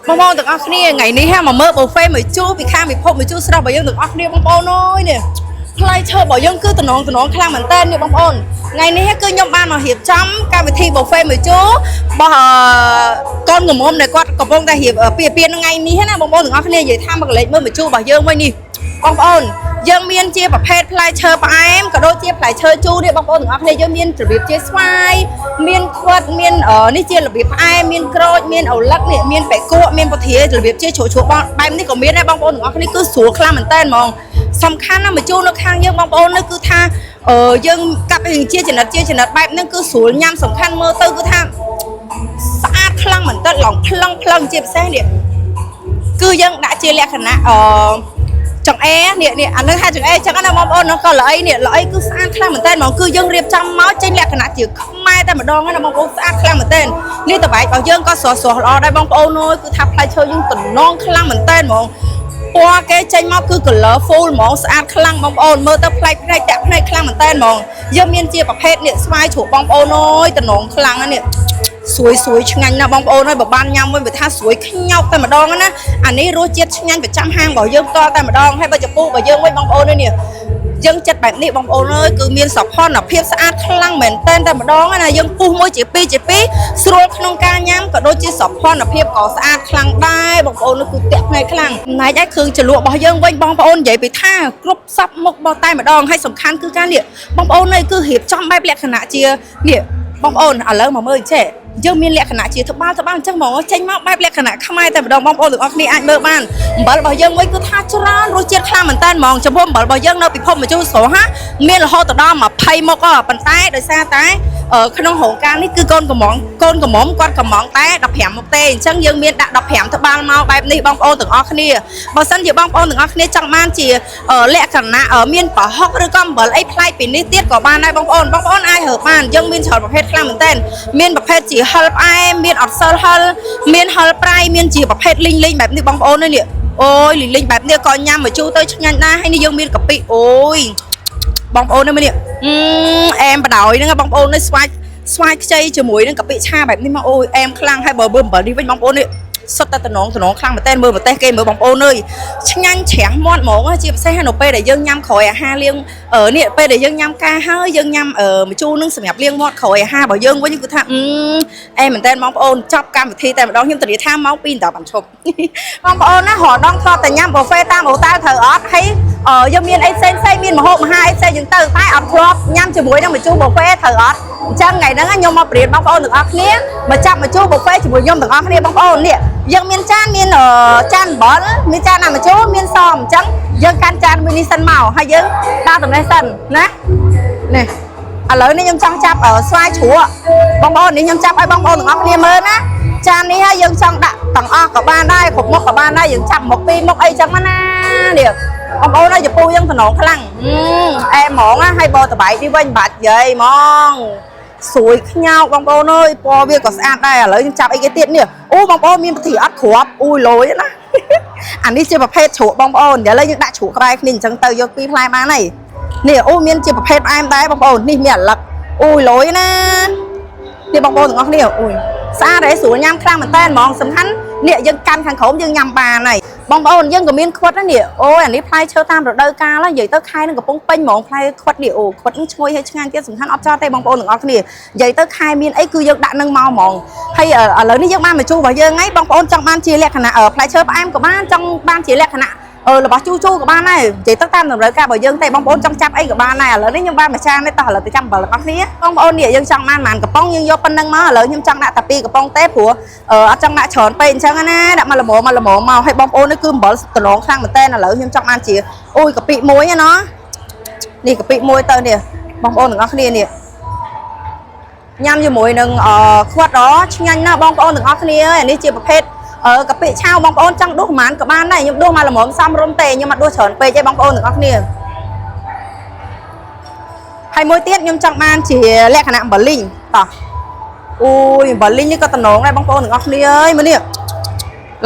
បងប្អូនទាំងអស់គ្នាថ្ងៃនេះហាមកមើល buffet មួយជួរពីខាងពិភពមួយជួរស្រស់របស់យើងទាំងអស់គ្នាបងប្អូនអើយនេះផ្លែឈើរបស់យើងគឺតំណងខ្លាំងមែនតើនេះបងប្អូនថ្ងៃនេះគឺខ្ញុំបានមករៀបចំកម្មវិធី buffet មួយជួររបស់កូនកំមុំដែលគាត់កំពុងតែរៀបពីថ្ងៃនេះណាបងប្អូនទាំងអស់គ្នានិយាយថាមកកលេចមើលមួយជួររបស់យើងវិញនេះបងប្អូនយើងមានជាប្រភេទផ្លែឈើផ្អែមក៏ដូចជាផ្លែឈើជូរនេះបងប្អូនទាំងអស់គ្នាយើងមានរបៀបជាស្វាយមានខ្វិតមាននេះជារបៀបផ្អែមមានក្រូចមានឪឡឹកនេះមានបែកគក់មានពធារបៀបជាជ្រក់បងបែបនេះក៏មានដែរបងប្អូនទាំងអស់គ្នាគឺស្រួលខ្លាំងមែនតើហ្មងសំខាន់ណាស់មកជួរនៅខាងយើងបងប្អូននេះគឺថាយើងកាប់ជាចំណិតបែបហ្នឹងគឺស្រួលញ៉ាំសំខាន់មើលទៅគឺថាស្អាតខ្លាំងមែនតើឡងផ្លឹងជាពិសេសនេះគឺយើងដាក់ជាលក្ខណៈចង្អេនេះអានឹងថាចង្អេចឹងណាបងប្អូននោះក៏ល្អីនេះល្អីគឺស្អាតខ្លាំងមែនតើហ្មងគឺយើងរៀបចំមកចេញលក្ខណៈជាខ្មែរតែម្ដងណាបងប្អូនស្អាតខ្លាំងមែនតើនេះតបែករបស់យើងក៏ស្រស់ល្អដែរបងប្អូនអើយគឺថាផ្លែឈើយើងតំណងខ្លាំងមែនតើហ្មងពណ៌គេចេញមកគឺ colorful ហ្មងស្អាតខ្លាំងបងប្អូនមើលទៅប្លែកតាក់ភ្នែកខ្លាំងមែនតើហ្មងយើងមានជាប្រភេទនេះស្វាយជ្រូកបងប្អូនអើយតំណងខ្លាំងណានេះស្រួយឆ្ងាញ់ណាស់បងប្អូនហើយបើបានញ៉ាំវិញវាថាស្រួយខ្ញោកតែម្ដងណាអានេះរសជាតិឆ្ងាញ់ប្រចាំហាងរបស់យើងផ្ទាល់តែម្ដងហើយបើចំពោះរបស់យើងវិញបងប្អូននេះយើងចិត្តបែបនេះបងប្អូនអើយគឺមានសោភ័ណភាពស្អាតខ្លាំងមែនតែម្ដងណាយើងពុះមួយជាពីរស្រួលក្នុងការញ៉ាំក៏ដូចជាសោភ័ណភាពក៏ស្អាតខ្លាំងដែរបងប្អូននោះគឺតាក់ភ្នែកខ្លាំងណែឯគ្រឿងជ្រលក់របស់យើងវិញបងប្អូននិយាយពីថាគ្រប់សពមុខបោះតែម្ដងហើយសំខាន់គឺការនេះបងប្អូននេះគឺរៀបចំបែបលក្ខណៈជានេះបងប្អូនឥឡូវមកមើលចេះយើងមានលក្ខណៈជាត្បាល់អញ្ចឹងហ្មងចេញមកបែបលក្ខណៈខ្មែរតែម្ដងបងប្អូនទាំងអស់គ្នាអាចមើលបានអំបិលរបស់យើងវិញគឺថាច្រើនរសជាតិខ្លាំងមែនតើហ្មងចំពោះអំបិលរបស់យើងនៅពិភពមជូរស្រស់ហាមានរហូតដល់20មុខប៉ុន្តែដោយសារតែក្នុងរោងការនេះគឺកូនកំមុំគាត់កំងតែ15មុខទេអញ្ចឹងយើងមានដាក់15ត្បាល់មកបែបនេះបងប្អូនទាំងអស់គ្នាបើសិនជាបងប្អូនទាំងអស់គ្នាចង់បានជាលក្ខណៈមានប្រហុកឬក៏អំបិលអីប្លែកពីនេះទៀតក៏បានដែរបងប្អូនអាចរើបានយើងមានច្រើនប្រភេទខ្លាំងមែនតើមានប្រភេទជាហិលផ្អែមមានអត់សិលហិលមានហិលប្រៃមានជាប្រភេទលីងបែបនេះបងប្អូននេះអូយលីងបែបនេះក៏ញ៉ាំមកជូរទៅឆ្ងាញ់ដែរហើយនេះយើងមានកៈពិអូយបងប្អូននេះអែមបដ ாய் ហ្នឹងបងប្អូននេះស្វាយខ្ចីជាមួយនឹងកៈពិឆាបែបនេះមកអូយអែមខ្លាំងហើយបើអំបិលនេះវិញបងប្អូននេះសុទ្ធតែតំណងខ្លាំងមែនតើមើលប្រទេសគេមើលបងប្អូនអើយឆ្ងាញ់ច្រាំងមាត់ហ្មងជាពិសេសនៅពេលដែលយើងញ៉ាំក្រោយអាហារលាងនេះពេលដែលយើងញ៉ាំការហើយយើងញ៉ាំម្ជូរនឹងសម្រាប់លាងមាត់ក្រោយអាហាររបស់យើងវិញគឺថាអែមែនតើបងប្អូនចប់កម្មវិធីតែម្ដងខ្ញុំធានាថាម៉ោង 2 ដល់បានឈប់បងប្អូនណារដងធ្លាប់តែញ៉ាំ buffet តាមអូតាល់ត្រូវអត់ហើយយើងមានអីផ្សេងមានម្ហូបអាហារអីផ្សេងយើងទៅតែអត់ធ្លាប់ញ៉ាំជាមួយនឹងម្ជូរ buffet ត្រូវអត់អញ្ចឹងថ្ងៃហ្នឹងខ្ញុំមកប្រៀនបងប្អូនទាំងអស់គ្នាមកចាប់ម្ជូរ buffet ជាមួយខ្ញុំទាំងអស់គ្នាបងប្អូននេះយើងមានចានមានចានអំបិលមានចានអាម្ជូរមានសមអញ្ចឹងយើងកាន់ចានមួយនេះសិនមកហើយយើងដាក់តំណេះសិនណានេះឥឡូវនេះខ្ញុំចង់ចាប់ស្វាយជ្រក់បងប្អូននេះខ្ញុំចាប់ឲ្យបងប្អូនទាំងអស់គ្នាមើលណាចាននេះហើយយើងចង់ដាក់ទាំងអស់ក៏បានដែរគ្រប់មុខក៏បានដែរយើងចាប់មុខពីរមុខអីចឹងណានេះបងប្អូនឲ្យចំពោះយើងតំណងខ្លាំងអែហ្មងណាហើយបតបែកនេះវិញបាច់យាយហ្មងស្រួយខ្ញោកបងប្អូនអើយពណ៌វាក៏ស្អាតដែរឥឡូវខ្ញុំចាប់អីគេទៀតនេះអូបងប្អូនមានប្រទីអត់គ្រាប់អូយលយណាអានេះជាប្រភេទជ្រក់បងប្អូនឥឡូវយើងដាក់ជ្រក់ក្បែរគ្នាអញ្ចឹងទៅយកពីរផ្លែបានហើយនេះអូមានជាប្រភេទផ្អែមដែរបងប្អូននេះមានអាឡឹកអូយលយណានេះបងប្អូនទាំងអស់គ្នាអូយស្អាតហើយស្រួលញ៉ាំខ្លាំងមែនតើហ្មងសំខាន់នេះយើងកាន់ខាងក្រោមយើងញ៉ាំបានហើយបងប្អូនយើងក៏មានខ្វិតដែរនេះអូយអានេះផ្លែឈើតាមរដូវកាលនិយាយទៅខែនឹងកំពុងពេញហ្មងផ្លែខ្វិតនេះអូខ្វិតនឹងឈ្ងុយហើយឆ្ងាញ់ទៀតសំខាន់អត់ចោលទេបងប្អូនទាំងអស់គ្នានិយាយទៅខែមានអីគឺយើងដាក់នឹងមកហ្មងហើយឥឡូវនេះយើងបានមកជួបរបស់យើងហើយបងប្អូនចង់បានជាលក្ខណៈផ្លែឈើផ្អែមក៏បានចង់បានជាលក្ខណៈរបស់ជូរក៏បានដែរនិយាយទៅតាមតម្រូវការរបស់យើងទេបងប្អូនចង់ចាប់អីក៏បានដែរឥឡូវនេះខ្ញុំបានមួយចាននេះតោះឥឡូវទៅចាំ7របស់គ្នាបងប្អូននេះយើងចង់បានកំប៉ុងយើងយកប៉ុណ្្នឹងមកឥឡូវខ្ញុំចង់ដាក់តែ2កំប៉ុងទេព្រោះអត់ចង់ដាក់ច្រើនពេកអញ្ចឹងណាដាក់មកល្មមមកឲ្យបងប្អូននេះគឺអំបិលតំណងខ្លាំងមែនតើឥឡូវខ្ញុំចង់បានជាអូយកៈពិមួយណានេះកៈពិមួយទៅនេះបងប្អូនទាំងអស់គ្នានេះញ៉ាំជាមួយនឹងខ្វិតឆ្ងាញ់ណាស់បងប្អូនទាំងអស់គ្នាអានេះជាប្រភេទកៈពិឆៅបងប្អូនចង់ដួសប្រហែលក៏បានដែរខ្ញុំដួសមកល្មមសមរម្យទេខ្ញុំអត់ដួសច្រើនពេកទេបងប្អូនទាំងអស់គ្នាហើយមួយទៀតខ្ញុំចង់បានជាលក្ខណៈអំបិលលីងតោះអូយអំបិលលីងនេះក៏តំណងដែរបងប្អូនទាំងអស់គ្នាអើយមើលនេះ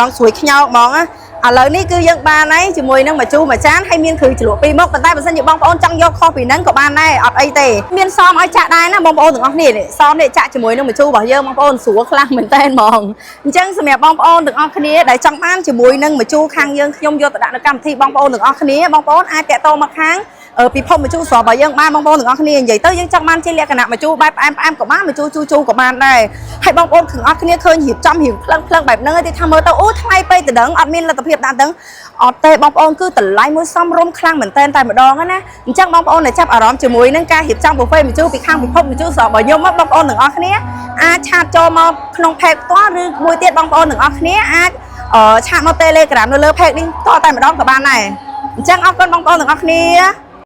ឡងស្រួយខ្ញោកហ្មងណា ឥឡូវនេះគឺយើងបានហើយជាមួយនឹងម្ជូរមួយចានហើយមានគ្រឿងជ្រក់ពីរមុខប៉ុន្តែបើសិនជាបងប្អូនចង់យកខុសពីហ្នឹងក៏បានដែរអត់អីទេមានសមឲ្យចាក់ដែរណាបងប្អូនទាំងអស់គ្នាសមនេះចាក់ជាមួយនឹងម្ជូររបស់យើងបងប្អូនស្រួលខ្លាំងមែនតើហ្មងអញ្ចឹងសម្រាប់បងប្អូនទាំងអស់គ្នាដែលចង់បានជាមួយនឹងម្ជូរខាងយើងខ្ញុំយកទៅដាក់នៅកម្មវិធីបងប្អូនទាំងអស់គ្នាបងប្អូនអាចតាក់ទងមកខាងពិភពម្ជូរស្រស់របស់យើងបានបងប្អូនទាំងអស់គ្នានិយាយទៅយើងចង់បានជាលក្ខណៈម្ជូរបែបផ្អែមក៏បានម្ជូរជូរជូរក៏បានដែរហើយបងប្អូនទាំងអស់គ្នាឃើញរៀបចំរៀងផ្លឹងបែបហ្នឹងទេថាមើលទៅអូថ្លៃពេកទៅដឹងអត់មានលទ្ធភាពដាក់ដឹងអត់ទេបងប្អូនគឺតម្លៃមួយសមរម្យខ្លាំងមែនតែម្ដងណាអញ្ចឹងបងប្អូនដែលចាប់អារម្មណ៍ជាមួយនឹងការរៀបចំប៊ូហ្វេម្ជូរពីខាងពិភពម្ជូរស្រស់របស់ខ្ញុំមកបងប្អូនទាំងអស់គ្នាអាចឆាតចូលមកក្នុង page ផ្ទាល់ឬមួយទៀតបងប្អូនទាំងអស់គ្នាអាចឆាតមក Telegram នៅលើ page នេះតតែម្ដងក៏បានដែរអញ្ចឹងអរគុណបងប្អូនទាំងអស់គ្នា